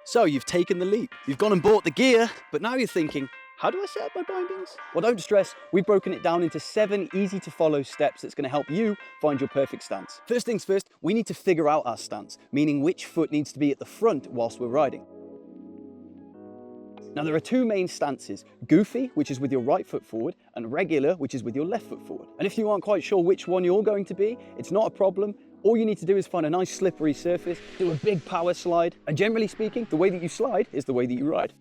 So you've taken the leap, you've gone and bought the gear, but now you're thinking, how do I set up my bindings? Well, don't stress, we've broken it down into 7 easy to follow steps that's gonna help you find your perfect stance. First things first, we need to figure out our stance, meaning which foot needs to be at the front whilst we're riding. Now there are 2 main stances, goofy, which is with your right foot forward, and regular, which is with your left foot forward. And if you aren't quite sure which one you're going to be, it's not a problem. All you need to do is find a nice slippery surface, do a big power slide, and generally speaking, the way that you slide is the way that you ride.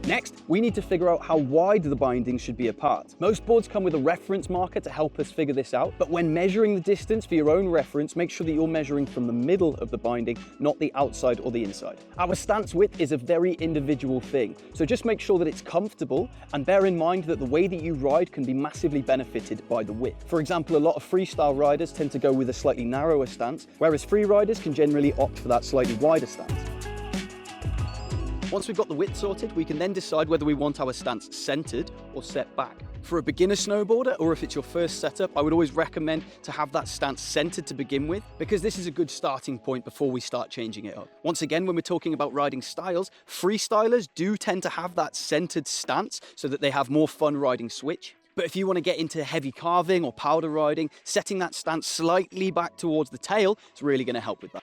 Next, we need to figure out how wide the bindings should be apart. Most boards come with a reference marker to help us figure this out, but when measuring the distance for your own reference, make sure that you're measuring from the middle of the binding, not the outside or the inside. Our stance width is a very individual thing, so just make sure that it's comfortable and bear in mind that the way that you ride can be massively benefited by the width. For example, a lot of freestyle riders tend to go with a slightly narrower stance, whereas free riders can generally opt for that slightly wider stance. Once we've got the width sorted, we can then decide whether we want our stance centered or set back. For a beginner snowboarder, or if it's your first setup, I would always recommend to have that stance centered to begin with, because this is a good starting point before we start changing it up. Once again, when we're talking about riding styles, freestylers do tend to have that centered stance so that they have more fun riding switch. But if you want to get into heavy carving or powder riding, setting that stance slightly back towards the tail is really going to help with that.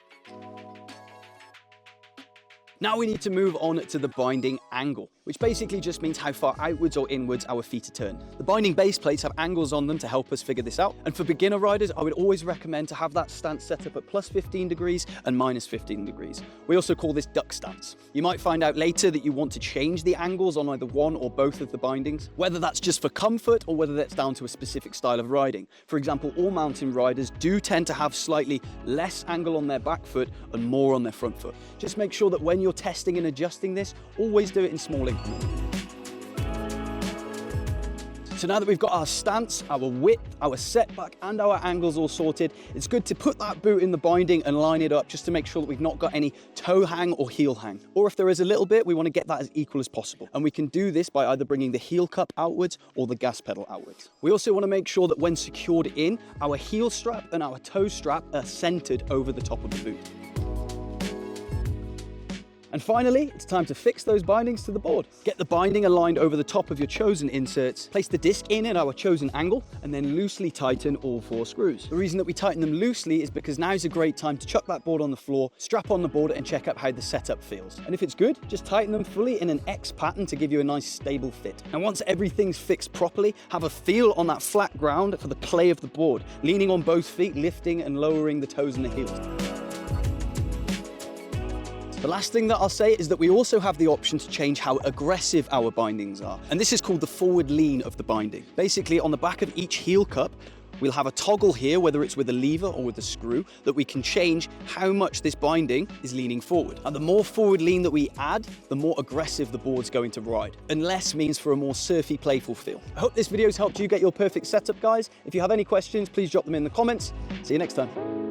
Now we need to move on to the binding angle, which basically just means how far outwards or inwards our feet are turned. The binding base plates have angles on them to help us figure this out. And for beginner riders, I would always recommend to have that stance set up at plus 15 degrees and minus 15 degrees. We also call this duck stance. You might find out later that you want to change the angles on either one or both of the bindings, whether that's just for comfort or whether that's down to a specific style of riding. For example, all mountain riders do tend to have slightly less angle on their back foot and more on their front foot. Just make sure that when you're testing and adjusting this, always do it in small increments. So now that we've got our stance, our width, our setback, and our angles all sorted, it's good to put that boot in the binding and line it up just to make sure that we've not got any toe hang or heel hang. Or if there is a little bit, we want to get that as equal as possible. And we can do this by either bringing the heel cup outwards or the gas pedal outwards. We also want to make sure that when secured in, our heel strap and our toe strap are centered over the top of the boot. And finally, it's time to fix those bindings to the board. Get the binding aligned over the top of your chosen inserts, place the disc in our chosen angle, and then loosely tighten all 4 screws. The reason that we tighten them loosely is because now is a great time to chuck that board on the floor, strap on the board, and check out how the setup feels. And if it's good, just tighten them fully in an X pattern to give you a nice stable fit. And once everything's fixed properly, have a feel on that flat ground for the play of the board, leaning on both feet, lifting and lowering the toes and the heels. The last thing that I'll say is that we also have the option to change how aggressive our bindings are. And this is called the forward lean of the binding. Basically, on the back of each heel cup, we'll have a toggle here, whether it's with a lever or with a screw, that we can change how much this binding is leaning forward. And the more forward lean that we add, the more aggressive the board's going to ride. And less means for a more surfy, playful feel. I hope this video's helped you get your perfect setup, guys. If you have any questions, please drop them in the comments. See you next time.